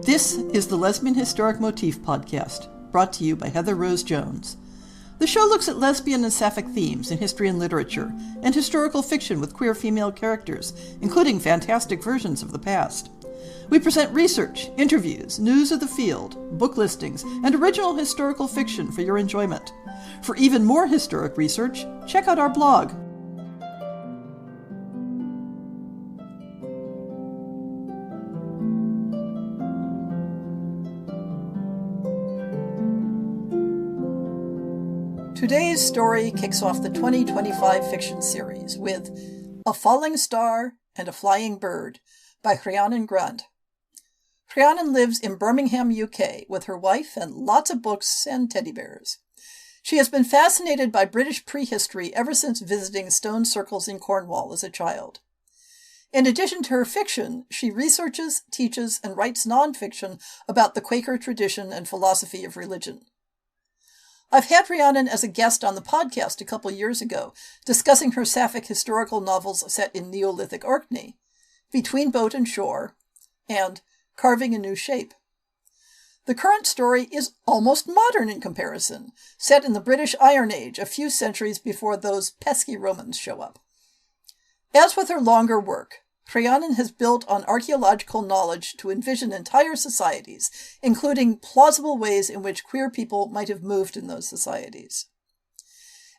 This is the Lesbian Historic Motif Podcast, brought to you by Heather Rose Jones. The show looks at lesbian and sapphic themes in history and literature, and historical fiction with queer female characters, including fantastic versions of the past. We present research, interviews, news of the field, book listings, and original historical fiction for your enjoyment. For even more historic research, check out our blog. Today's story kicks off the 2025 fiction series with A Falling Star and a Flying Bird by Rhiannon. Rhiannon lives in Birmingham, UK with her wife and lots of books and teddy bears. She has been fascinated by British prehistory ever since visiting stone circles in Cornwall as a child. In addition to her fiction, she researches, teaches, and writes nonfiction about the Quaker tradition and philosophy of religion. I've had Rhiannon as a guest on the podcast a couple years ago, discussing her sapphic historical novels set in Neolithic Orkney, Between Boat and Shore, and Carving a New Shape. The current story is almost modern in comparison, set in the British Iron Age a few centuries before those pesky Romans show up. As with her longer work, Rhiannon has built on archaeological knowledge to envision entire societies, including plausible ways in which queer people might have moved in those societies.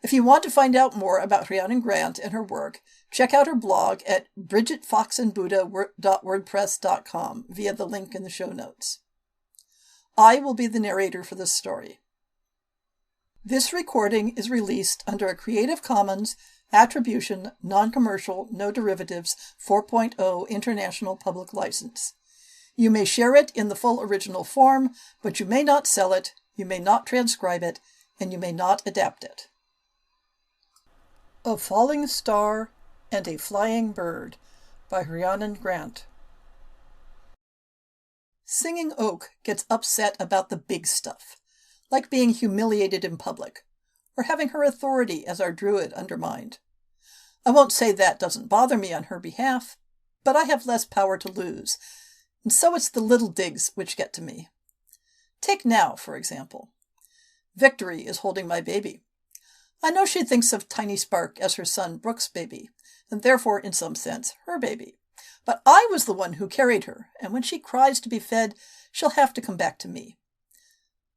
If you want to find out more about Rhiannon Grant and her work, check out her blog at bridgetfoxandbuddha.wordpress.com via the link in the show notes. I will be the narrator for this story. This recording is released under a Creative Commons Attribution, Non-Commercial, No Derivatives 4.0 International Public License. You may share it in the full original form, but you may not sell it, you may not transcribe it, and you may not adapt it. A Falling Star and a Flying Bird by Rhiannon Grant. Singing Oak gets upset about the big stuff, like being humiliated in public, or having her authority as our druid undermined. I won't say that doesn't bother me on her behalf, but I have less power to lose, and so it's the little digs which get to me. Take now, for example. Victory is holding my baby. I know she thinks of Tiny Spark as her son Brooke's baby, and therefore, in some sense, her baby. But I was the one who carried her, and when she cries to be fed, she'll have to come back to me.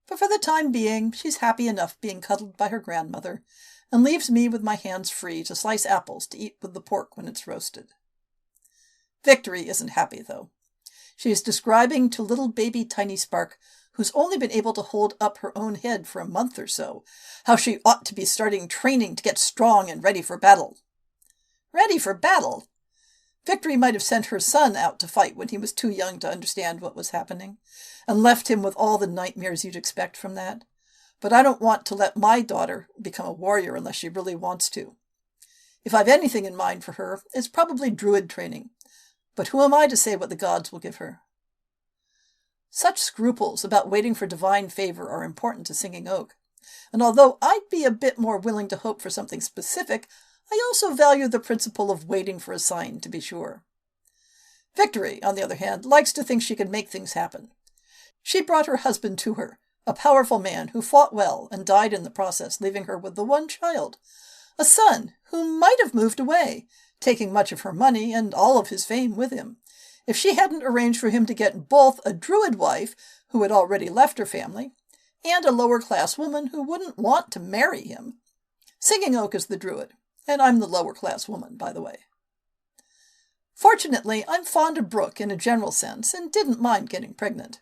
But for the time being, she's happy enough being cuddled by her grandmother, and leaves me with my hands free to slice apples to eat with the pork when it's roasted. Victory isn't happy, though. She is describing to little baby Tiny Spark, who's only been able to hold up her own head for a month or so, how she ought to be starting training to get strong and ready for battle. Ready for battle? Victory might have sent her son out to fight when he was too young to understand what was happening, and left him with all the nightmares you'd expect from that. But I don't want to let my daughter become a warrior unless she really wants to. If I've anything in mind for her, it's probably druid training. But who am I to say what the gods will give her? Such scruples about waiting for divine favor are important to Singing Oak. And although I'd be a bit more willing to hope for something specific, I also value the principle of waiting for a sign to be sure. Victory, on the other hand, likes to think she can make things happen. She brought her husband to her, a powerful man who fought well and died in the process, leaving her with the one child, a son who might have moved away, taking much of her money and all of his fame with him, if she hadn't arranged for him to get both a druid wife, who had already left her family, and a lower-class woman who wouldn't want to marry him. Singing Oak is the druid, and I'm the lower-class woman, by the way. Fortunately, I'm fond of Brooke in a general sense, and didn't mind getting pregnant.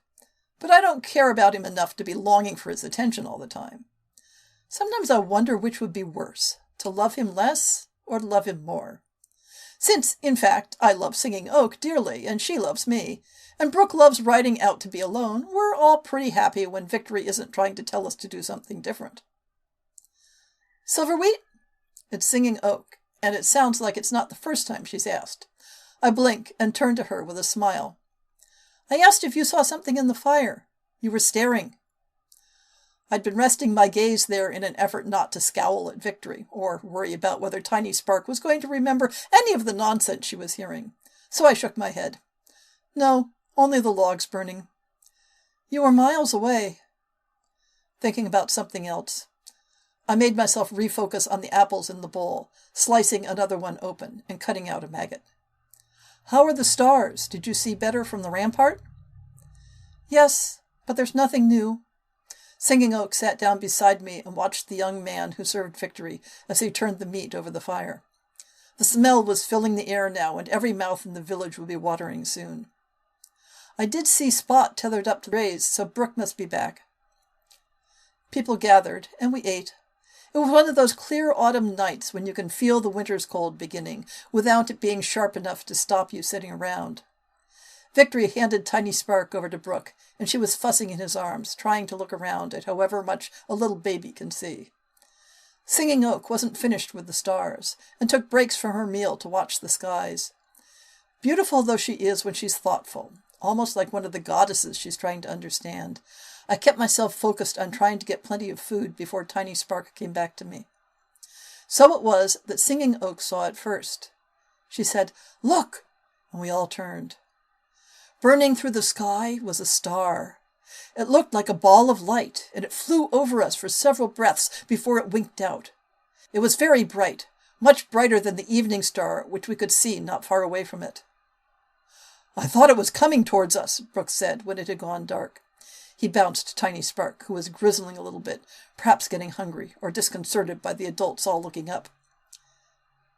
But I don't care about him enough to be longing for his attention all the time. Sometimes I wonder which would be worse, to love him less or to love him more. Since, in fact, I love Singing Oak dearly, and she loves me, and Brooke loves riding out to be alone, we're all pretty happy when Victory isn't trying to tell us to do something different. Silverwheat? It's Singing Oak, and it sounds like it's not the first time she's asked. I blink and turn to her with a smile. I asked if you saw something in the fire. You were staring. I'd been resting my gaze there in an effort not to scowl at Victory, or worry about whether Tiny Spark was going to remember any of the nonsense she was hearing. So I shook my head. No, only the logs burning. You were miles away. Thinking about something else. I made myself refocus on the apples in the bowl, slicing another one open and cutting out a maggot. How are the stars? Did you see better from the rampart? Yes, but there's nothing new. Singing Oak sat down beside me and watched the young man who served Victory as he turned the meat over the fire. The smell was filling the air now, and every mouth in the village would be watering soon. I did see Spot tethered up to graze, so Brooke must be back. People gathered, and we ate. It was one of those clear autumn nights when you can feel the winter's cold beginning, without it being sharp enough to stop you sitting around. Victory handed Tiny Spark over to Brooke, and she was fussing in his arms, trying to look around at however much a little baby can see. Singing Oak wasn't finished with the stars, and took breaks from her meal to watch the skies. Beautiful though she is when she's thoughtful, almost like one of the goddesses she's trying to understand, I kept myself focused on trying to get plenty of food before Tiny Spark came back to me. So it was that Singing Oak saw it first. She said, "Look!" and we all turned. Burning through the sky was a star. It looked like a ball of light, and it flew over us for several breaths before it winked out. It was very bright, much brighter than the evening star, which we could see not far away from it. "I thought it was coming towards us," Brooks said when it had gone dark. He bounced Tiny Spark, who was grizzling a little bit, perhaps getting hungry or disconcerted by the adults all looking up.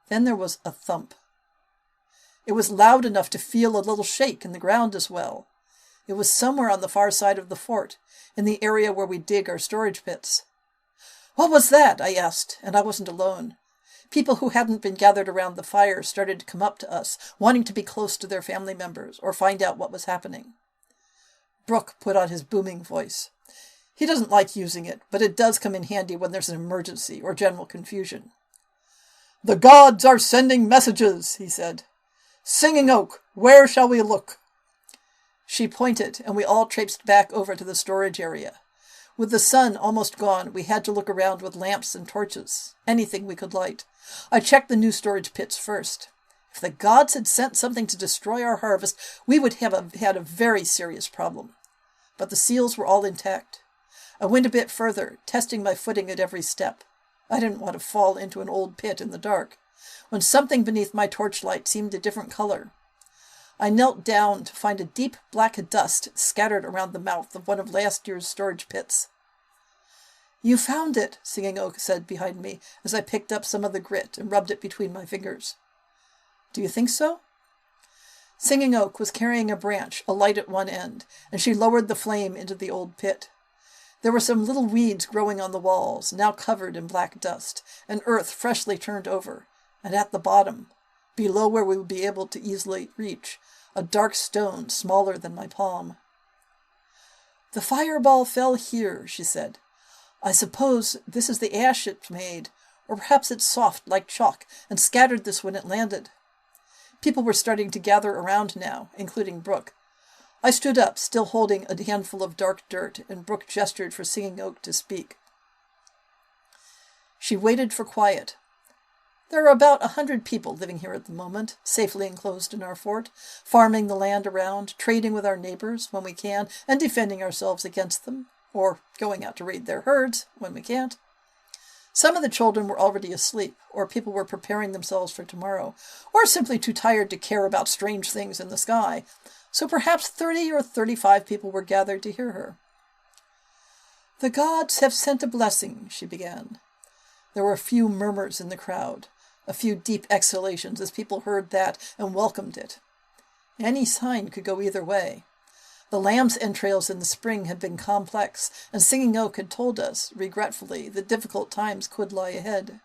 Then there was a thump. It was loud enough to feel a little shake in the ground as well. It was somewhere on the far side of the fort, in the area where we dig our storage pits. "What was that?" I asked, and I wasn't alone. People who hadn't been gathered around the fire started to come up to us, wanting to be close to their family members or find out what was happening. Brooke put on his booming voice. He doesn't like using it, but it does come in handy when there's an emergency or general confusion. "The gods are sending messages," he said. "Singing Oak, where shall we look?" She pointed, and we all traipsed back over to the storage area. With the sun almost gone, we had to look around with lamps and torches, anything we could light. I checked the new storage pits first. If the gods had sent something to destroy our harvest, we would have had a very serious problem. But the seals were all intact. I went a bit further, testing my footing at every step. I didn't want to fall into an old pit in the dark, when something beneath my torchlight seemed a different color. I knelt down to find a deep black dust scattered around the mouth of one of last year's storage pits. "You found it," Singing Oak said behind me, as I picked up some of the grit and rubbed it between my fingers. "Do you think so?" Singing Oak was carrying a branch, alight at one end, and she lowered the flame into the old pit. There were some little weeds growing on the walls, now covered in black dust, and earth freshly turned over, and at the bottom, below where we would be able to easily reach, a dark stone smaller than my palm. "The fireball fell here," she said. "I suppose this is the ash it made, or perhaps it's soft like chalk and scattered this when it landed." People were starting to gather around now, including Brooke. I stood up, still holding a handful of dark dirt, and Brooke gestured for Singing Oak to speak. She waited for quiet. "There are about 100 people living here at the moment, safely enclosed in our fort, farming the land around, trading with our neighbors when we can, and defending ourselves against them, or going out to raid their herds when we can't. Some of the children were already asleep, or people were preparing themselves for tomorrow, or simply too tired to care about strange things in the sky, so perhaps 30 or 35 people were gathered to hear her. "The gods have sent a blessing," she began. There were a few murmurs in the crowd, a few deep exhalations as people heard that and welcomed it. Any sign could go either way. The lamb's entrails in the spring had been complex, and Singing Oak had told us, regretfully, that difficult times could lie ahead.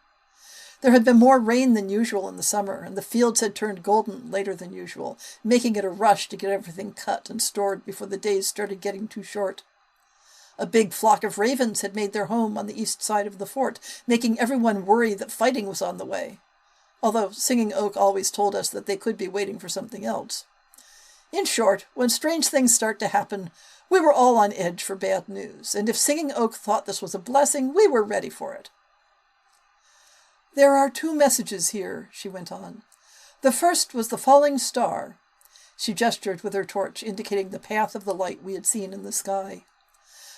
There had been more rain than usual in the summer, and the fields had turned golden later than usual, making it a rush to get everything cut and stored before the days started getting too short. A big flock of ravens had made their home on the east side of the fort, making everyone worry that fighting was on the way, although Singing Oak always told us that they could be waiting for something else. In short, when strange things start to happen, we were all on edge for bad news, and if Singing Oak thought this was a blessing, we were ready for it. "There are 2 messages here," she went on. "The first was the falling star. She gestured with her torch, indicating the path of the light we had seen in the sky.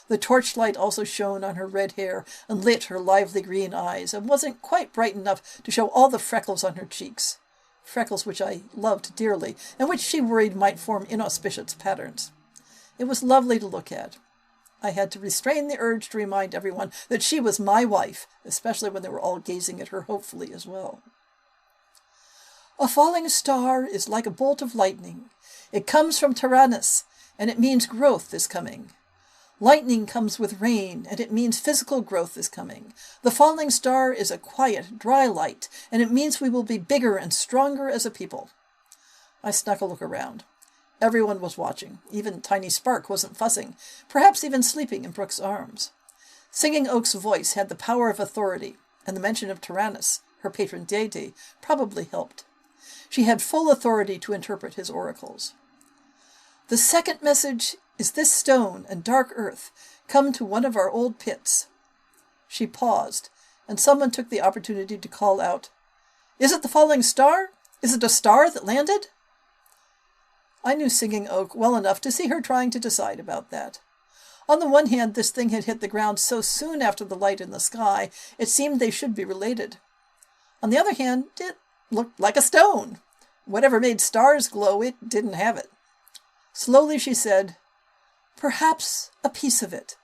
The torchlight also shone on her red hair and lit her lively green eyes, and wasn't quite bright enough to show all the freckles on her cheeks. Freckles which I loved dearly, and which she worried might form inauspicious patterns. It was lovely to look at. I had to restrain the urge to remind everyone that she was my wife, especially when they were all gazing at her hopefully as well. A falling star is like a bolt of lightning. It comes from Tyrannus, and it means growth is coming. Lightning comes with rain, and it means physical growth is coming. The falling star is a quiet, dry light, and it means we will be bigger and stronger as a people. I snuck a look around. Everyone was watching. Even Tiny Spark wasn't fussing, perhaps even sleeping in Brooke's arms. Singing Oak's voice had the power of authority, and the mention of Tyrannus, her patron deity, probably helped. She had full authority to interpret his oracles. The second message is this stone and dark earth come to one of our old pits. She paused, and someone took the opportunity to call out, "Is it the falling star? Is it a star that landed?" I knew Singing Oak well enough to see her trying to decide about that. On the one hand, this thing had hit the ground so soon after the light in the sky, it seemed they should be related. On the other hand, it looked like a stone. Whatever made stars glow, it didn't have it. Slowly she said, "Perhaps a piece of it.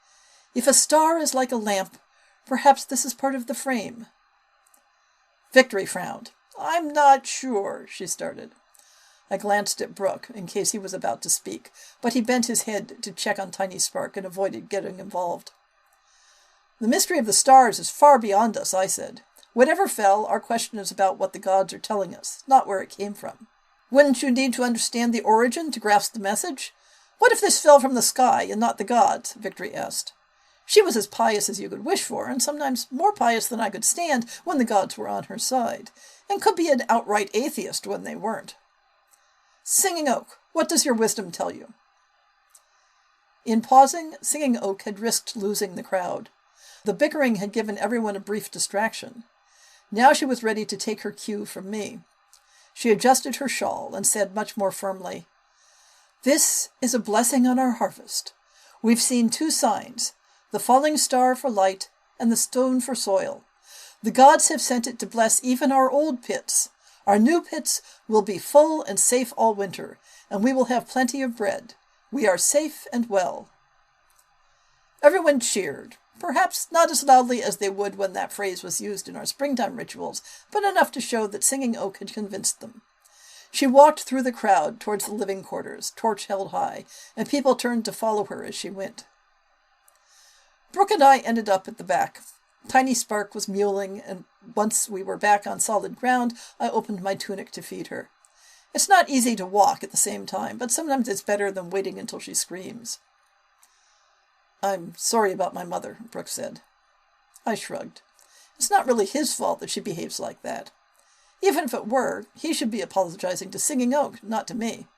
If a star is like a lamp, perhaps this is part of the frame." Victory frowned. "I'm not sure," she started. I glanced at Brooke, in case he was about to speak, but he bent his head to check on Tiny Spark and avoided getting involved. "The mystery of the stars is far beyond us," I said. "Whatever fell, our question is about what the gods are telling us, not where it came from." "Wouldn't you need to understand the origin to grasp the message? What if this fell from the sky and not the gods?" Victory asked. She was as pious as you could wish for, and sometimes more pious than I could stand when the gods were on her side, and could be an outright atheist when they weren't. "Singing Oak, what does your wisdom tell you?" In pausing, Singing Oak had risked losing the crowd. The bickering had given everyone a brief distraction. Now she was ready to take her cue from me. She adjusted her shawl and said much more firmly, "This is a blessing on our harvest. We've seen two signs, the falling star for light and the stone for soil. The gods have sent it to bless even our old pits. Our new pits will be full and safe all winter, and we will have plenty of bread. We are safe and well." Everyone cheered, perhaps not as loudly as they would when that phrase was used in our springtime rituals, but enough to show that Singing Oak had convinced them. She walked through the crowd towards the living quarters, torch held high, and people turned to follow her as she went. Brooke and I ended up at the back. Tiny Spark was mewling, and once we were back on solid ground, I opened my tunic to feed her. It's not easy to walk at the same time, but sometimes it's better than waiting until she screams. "I'm sorry about my mother," Brooke said. I shrugged. It's not really his fault that she behaves like that. Even if it were, he should be apologizing to Singing Oak, not to me.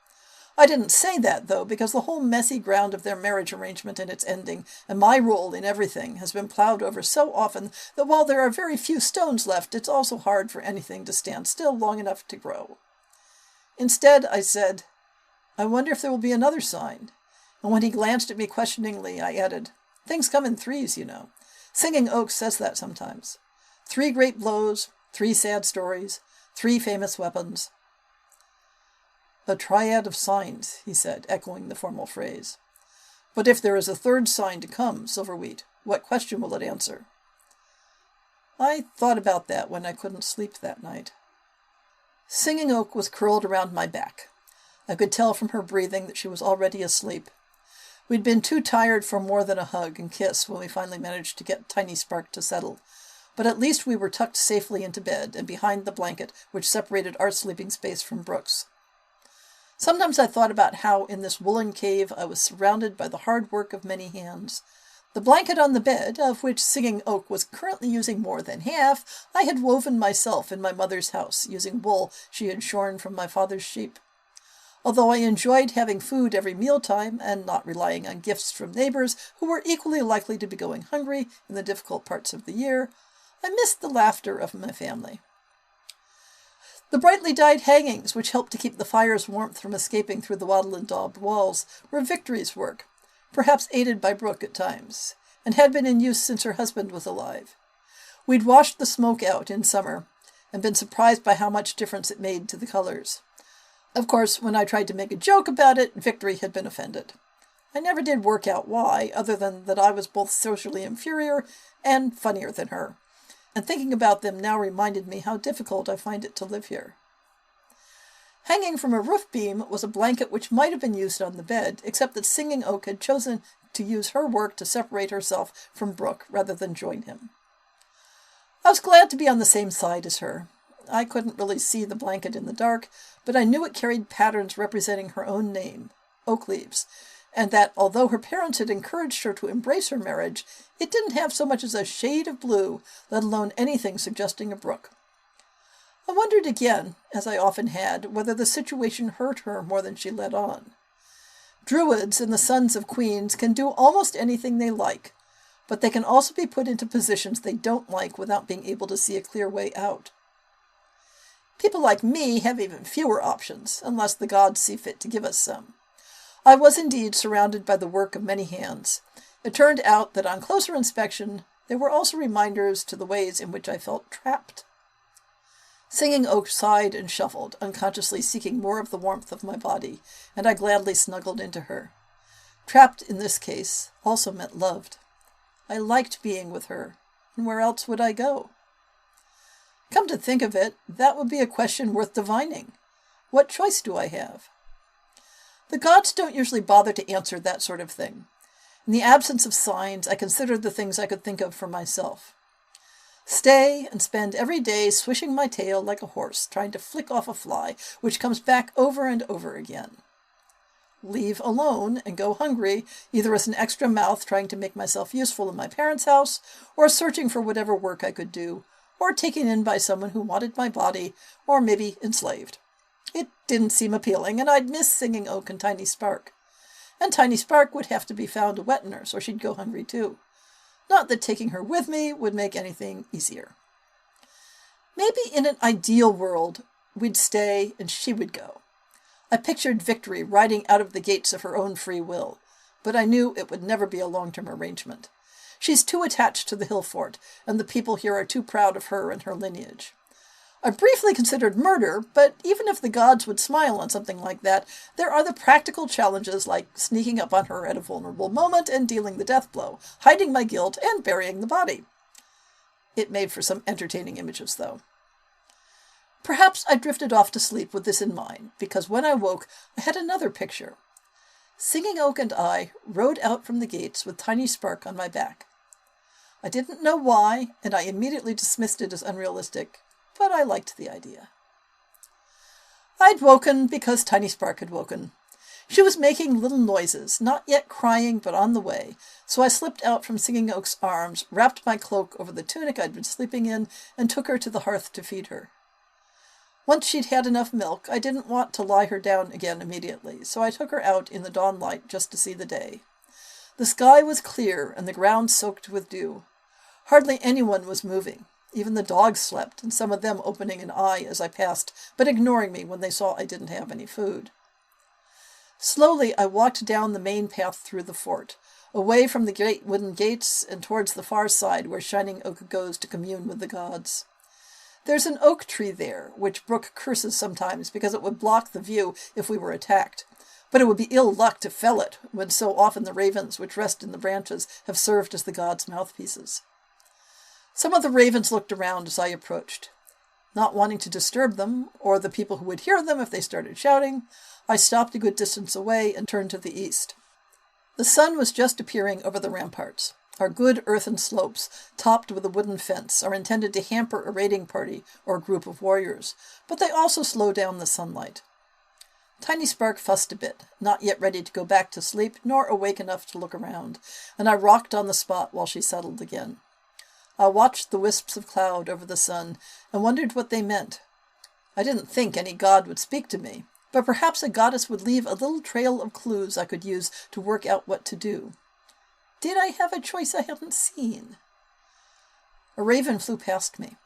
I didn't say that, though, because the whole messy ground of their marriage arrangement and its ending, and my role in everything, has been plowed over so often that while there are very few stones left, it's also hard for anything to stand still long enough to grow. Instead, I said, "I wonder if there will be another sign." And when he glanced at me questioningly, I added, "Things come in threes, you know. Singing Oak says that sometimes. 3 great blows, 3 sad stories, 3 famous weapons." "A triad of signs," he said, echoing the formal phrase. "But if there is a third sign to come, Silverwheat, what question will it answer?" I thought about that when I couldn't sleep that night. Singing Oak was curled around my back. I could tell from her breathing that she was already asleep. We'd been too tired for more than a hug and kiss when we finally managed to get Tiny Spark to settle, but at least we were tucked safely into bed and behind the blanket which separated our sleeping space from Brooke's. Sometimes I thought about how in this woolen cave I was surrounded by the hard work of many hands. The blanket on the bed, of which Singing Oak was currently using more than half, I had woven myself in my mother's house, using wool she had shorn from my father's sheep. Although I enjoyed having food every mealtime and not relying on gifts from neighbors who were equally likely to be going hungry in the difficult parts of the year, I missed the laughter of my family. The brightly dyed hangings, which helped to keep the fire's warmth from escaping through the wattle and daubed walls, were Victory's work, perhaps aided by Brooke at times, and had been in use since her husband was alive. We'd washed the smoke out in summer, and been surprised by how much difference it made to the colors. Of course, when I tried to make a joke about it, Victory had been offended. I never did work out why, other than that I was both socially inferior and funnier than her, and thinking about them now reminded me how difficult I find it to live here. Hanging from a roof beam was a blanket which might have been used on the bed, except that Singing Oak had chosen to use her work to separate herself from Brooke rather than join him. I was glad to be on the same side as her. I couldn't really see the blanket in the dark, but I knew it carried patterns representing her own name, Oak Leaves, and that although her parents had encouraged her to embrace her marriage, it didn't have so much as a shade of blue, let alone anything suggesting a brook. I wondered again, as I often had, whether the situation hurt her more than she let on. Druids and the sons of queens can do almost anything they like, but they can also be put into positions they don't like without being able to see a clear way out. People like me have even fewer options, unless the gods see fit to give us some. I was indeed surrounded by the work of many hands. It turned out that on closer inspection, there were also reminders to the ways in which I felt trapped. Singing Oak sighed and shuffled, unconsciously seeking more of the warmth of my body, and I gladly snuggled into her. Trapped, in this case, also meant loved. I liked being with her, and where else would I go? Come to think of it, that would be a question worth divining. What choice do I have? The gods don't usually bother to answer that sort of thing. In the absence of signs, I considered the things I could think of for myself. Stay and spend every day swishing my tail like a horse, trying to flick off a fly, which comes back over and over again. Leave alone and go hungry, either as an extra mouth trying to make myself useful in my parents' house, or searching for whatever work I could do, or taken in by someone who wanted my body, or maybe enslaved. It didn't seem appealing, and I'd miss Singing Oak and Tiny Spark. And Tiny Spark would have to be found to wet nurse, or she'd go hungry too. Not that taking her with me would make anything easier. Maybe in an ideal world, we'd stay and she would go. I pictured Victory riding out of the gates of her own free will, but I knew it would never be a long-term arrangement. She's too attached to the hill fort, and the people here are too proud of her and her lineage. I briefly considered murder, but even if the gods would smile on something like that, there are the practical challenges like sneaking up on her at a vulnerable moment and dealing the death blow, hiding my guilt, and burying the body. It made for some entertaining images, though. Perhaps I drifted off to sleep with this in mind, because when I woke, I had another picture. Singing Oak and I rode out from the gates with Tiny Spark on my back. I didn't know why, and I immediately dismissed it as unrealistic, but I liked the idea. I'd woken because Tiny Spark had woken. She was making little noises, not yet crying, but on the way, so I slipped out from Singing Oak's arms, wrapped my cloak over the tunic I'd been sleeping in, and took her to the hearth to feed her. Once she'd had enough milk, I didn't want to lie her down again immediately, so I took her out in the dawn light just to see the day. The sky was clear and the ground soaked with dew. Hardly anyone was moving. Even the dogs slept, and some of them opening an eye as I passed, but ignoring me when they saw I didn't have any food. Slowly I walked down the main path through the fort, away from the great wooden gates and towards the far side where Shining Oak goes to commune with the gods. There's an oak tree there, which Brooke curses sometimes because it would block the view if we were attacked. But it would be ill luck to fell it, when so often the ravens which rest in the branches have served as the gods' mouthpieces. Some of the ravens looked around as I approached. Not wanting to disturb them, or the people who would hear them if they started shouting, I stopped a good distance away and turned to the east. The sun was just appearing over the ramparts. Our good earthen slopes, topped with a wooden fence, are intended to hamper a raiding party or a group of warriors, but they also slow down the sunlight. Tiny Spark fussed a bit, not yet ready to go back to sleep, nor awake enough to look around, and I rocked on the spot while she settled again. I watched the wisps of cloud over the sun and wondered what they meant. I didn't think any god would speak to me, but perhaps a goddess would leave a little trail of clues I could use to work out what to do. Did I have a choice I hadn't seen? A raven flew past me.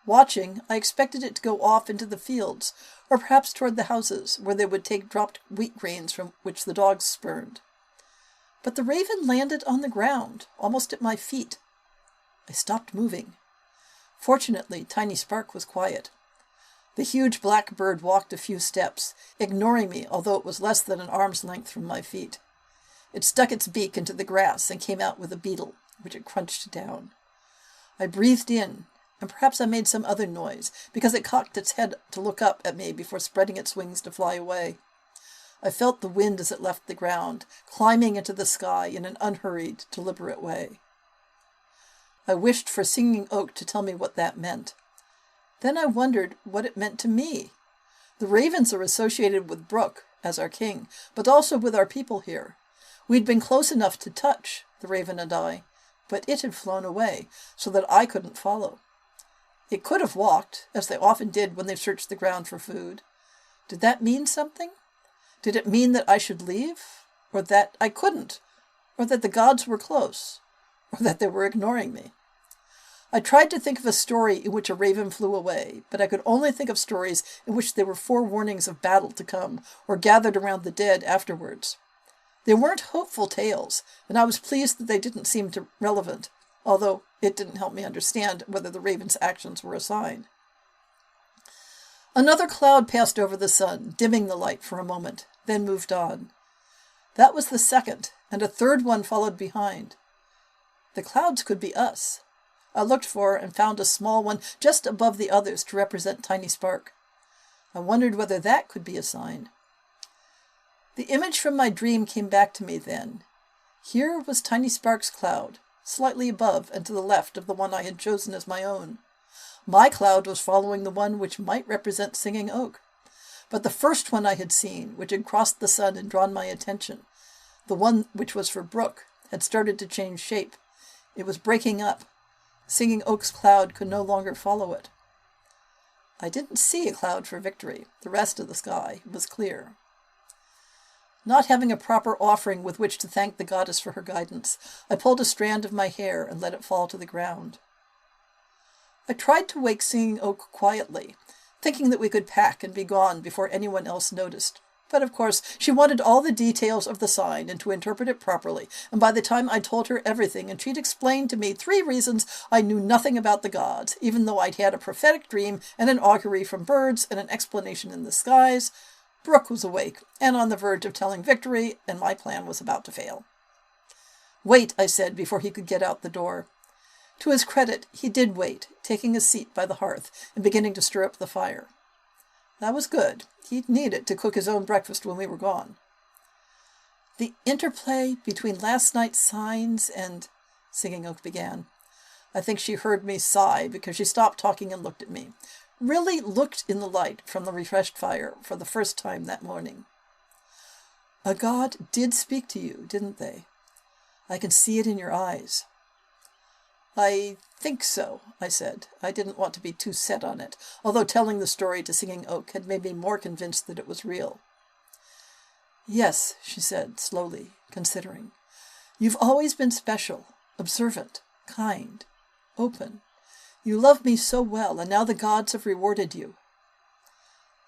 Watching, I expected it to go off into the fields, or perhaps toward the houses, where they would take dropped wheat grains from which the dogs spurned. But the raven landed on the ground, almost at my feet. I stopped moving. Fortunately, Tiny Spark was quiet. The huge black bird walked a few steps, ignoring me, although it was less than an arm's length from my feet. It stuck its beak into the grass and came out with a beetle, which it crunched down. I breathed in, and perhaps I made some other noise, because it cocked its head to look up at me before spreading its wings to fly away. I felt the wind as it left the ground, climbing into the sky in an unhurried, deliberate way. I wished for Singing Oak to tell me what that meant. Then I wondered what it meant to me. The ravens are associated with Brook, as our king, but also with our people here. We'd been close enough to touch, the raven and I, but it had flown away, so that I couldn't follow. It could have walked, as they often did when they searched the ground for food. Did that mean something? Did it mean that I should leave? Or that I couldn't? Or that the gods were close? Or that they were ignoring me? I tried to think of a story in which a raven flew away, but I could only think of stories in which there were forewarnings of battle to come, or gathered around the dead afterwards. They weren't hopeful tales, and I was pleased that they didn't seem relevant, although it didn't help me understand whether the raven's actions were a sign. Another cloud passed over the sun, dimming the light for a moment, then moved on. That was the second, and a third one followed behind. The clouds could be us. I looked for and found a small one just above the others to represent Tiny Spark. I wondered whether that could be a sign. The image from my dream came back to me then. Here was Tiny Spark's cloud, slightly above and to the left of the one I had chosen as my own. My cloud was following the one which might represent Singing Oak. But the first one I had seen, which had crossed the sun and drawn my attention, the one which was for Brook, had started to change shape. It was breaking up. Singing Oak's cloud could no longer follow it. I didn't see a cloud for Victory. The rest of the sky was clear. Not having a proper offering with which to thank the goddess for her guidance, I pulled a strand of my hair and let it fall to the ground. I tried to wake Singing Oak quietly, thinking that we could pack and be gone before anyone else noticed. But of course, she wanted all the details of the sign and to interpret it properly, and by the time I told her everything and she'd explained to me 3 reasons I knew nothing about the gods, even though I'd had a prophetic dream and an augury from birds and an explanation in the skies, Brook was awake and on the verge of telling Victory, and my plan was about to fail. "Wait," I said before he could get out the door. To his credit, he did wait, taking a seat by the hearth and beginning to stir up the fire. That was good. He'd need it to cook his own breakfast when we were gone. "The interplay between last night's signs and—" Singing Oak began. I think she heard me sigh because she stopped talking and looked at me. Really looked in the light from the refreshed fire for the first time that morning. "A god did speak to you, didn't they? I can see it in your eyes." "I think so," I said. I didn't want to be too set on it, although telling the story to Singing Oak had made me more convinced that it was real. "Yes," she said, slowly, considering. "You've always been special, observant, kind, open. You love me so well, and now the gods have rewarded you."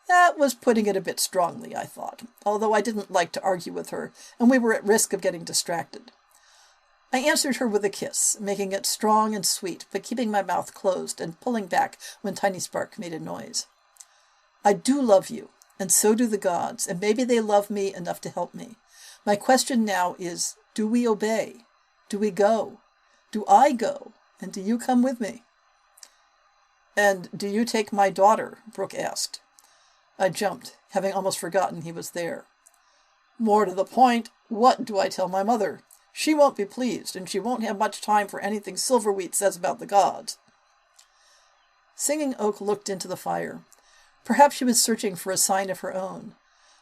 That was putting it a bit strongly, I thought, although I didn't like to argue with her, and we were at risk of getting distracted. I answered her with a kiss, making it strong and sweet, but keeping my mouth closed and pulling back when Tiny Spark made a noise. "I do love you, and so do the gods, and maybe they love me enough to help me. My question now is, do we obey? Do we go? Do I go? And do you come with me?" "And do you take my daughter?" Brook asked. I jumped, having almost forgotten he was there. "More to the point, what do I tell my mother? She won't be pleased, and she won't have much time for anything Silverwheat says about the gods." Singing Oak looked into the fire. Perhaps she was searching for a sign of her own.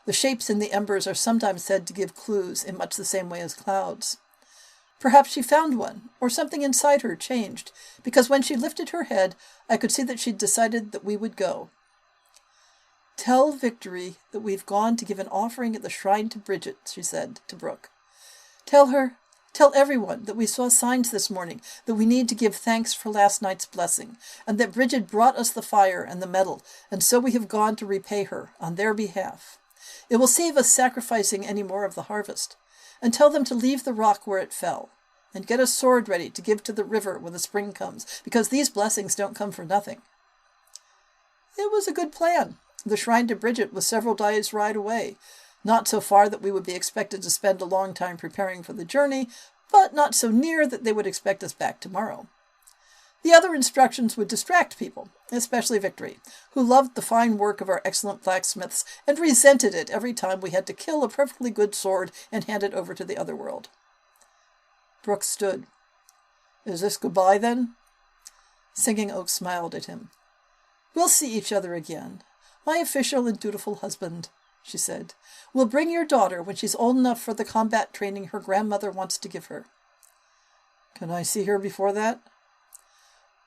The shapes in the embers are sometimes said to give clues in much the same way as clouds. Perhaps she found one, or something inside her changed, because when she lifted her head, I could see that she'd decided that we would go. "Tell Victory that we've gone to give an offering at the shrine to Bridget," she said to Brook. "Tell her Tell everyone that we saw signs this morning that we need to give thanks for last night's blessing, and that Bridget brought us the fire and the metal, and so we have gone to repay her on their behalf. It will save us sacrificing any more of the harvest. And tell them to leave the rock where it fell, and get a sword ready to give to the river when the spring comes, because these blessings don't come for nothing." It was a good plan. The shrine to Bridget was several days' ride away, not so far that we would be expected to spend a long time preparing for the journey, but not so near that they would expect us back tomorrow. The other instructions would distract people, especially Victory, who loved the fine work of our excellent blacksmiths and resented it every time we had to kill a perfectly good sword and hand it over to the other world. Brooks stood. "Is this goodbye, then?" Singing Oak smiled at him. "We'll see each other again. My official and dutiful husband," she said. "We'll bring your daughter when she's old enough for the combat training her grandmother wants to give her." "Can I see her before that?"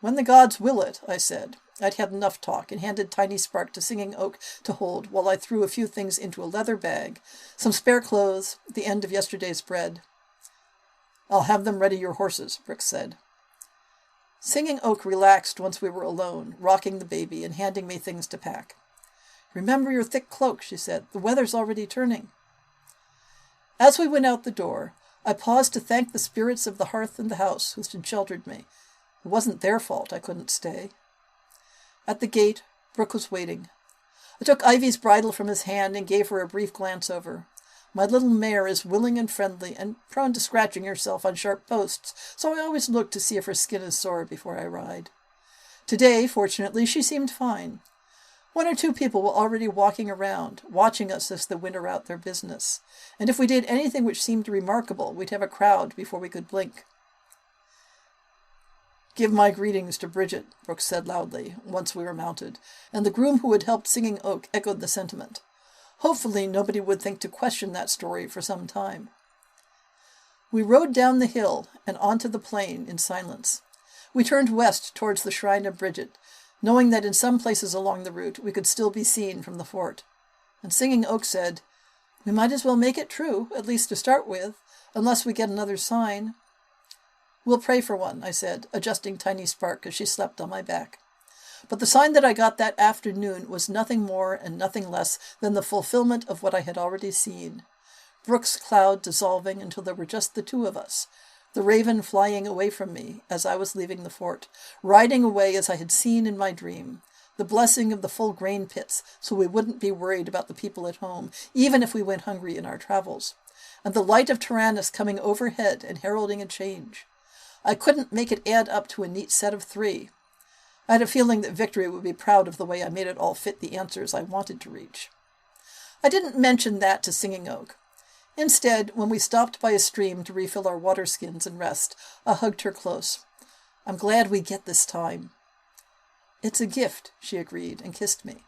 "When the gods will it," I said. I'd had enough talk and handed Tiny Spark to Singing Oak to hold while I threw a few things into a leather bag, some spare clothes, the end of yesterday's bread. "I'll have them ready your horses," Brooks said. Singing Oak relaxed once we were alone, rocking the baby and handing me things to pack. "Remember your thick cloak," she said. "The weather's already turning." As we went out the door, I paused to thank the spirits of the hearth and the house who had sheltered me. It wasn't their fault I couldn't stay. At the gate, Brooke was waiting. I took Ivy's bridle from his hand and gave her a brief glance over. My little mare is willing and friendly and prone to scratching herself on sharp posts, so I always look to see if her skin is sore before I ride. Today, fortunately, she seemed fine. One or two people were already walking around, watching us as they went about their business, and if we did anything which seemed remarkable, we'd have a crowd before we could blink. "Give my greetings to Bridget," Brooks said loudly, once we were mounted, and the groom who had helped Singing Oak echoed the sentiment. Hopefully nobody would think to question that story for some time. We rode down the hill and onto the plain in silence. We turned west towards the shrine of Bridget, knowing that in some places along the route we could still be seen from the fort. And Singing Oak said, "We might as well make it true, at least to start with, unless we get another sign." "We'll pray for one," I said, adjusting Tiny Spark as she slept on my back. But the sign that I got that afternoon was nothing more and nothing less than the fulfillment of what I had already seen. Brooks' cloud dissolving until there were just the two of us, the raven flying away from me as I was leaving the fort, riding away as I had seen in my dream, the blessing of the full grain pits so we wouldn't be worried about the people at home, even if we went hungry in our travels, and the light of Tyrannus coming overhead and heralding a change. I couldn't make it add up to a neat set of three. I had a feeling that Victory would be proud of the way I made it all fit the answers I wanted to reach. I didn't mention that to Singing Oak. Instead, when we stopped by a stream to refill our water skins and rest, I hugged her close. "I'm glad we get this time." "It's a gift," she agreed and kissed me.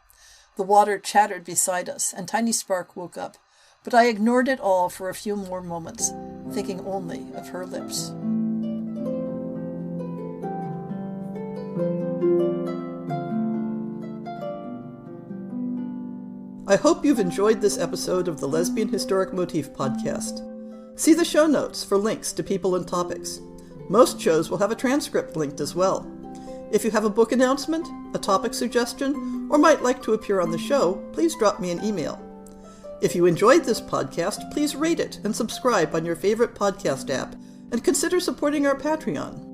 The water chattered beside us, and Tiny Spark woke up, but I ignored it all for a few more moments, thinking only of her lips. I hope you've enjoyed this episode of the Lesbian Historic Motif Podcast. See the show notes for links to people and topics. Most shows will have a transcript linked as well. If you have a book announcement, a topic suggestion, or might like to appear on the show, please drop me an email. If you enjoyed this podcast, please rate it and subscribe on your favorite podcast app, and consider supporting our Patreon.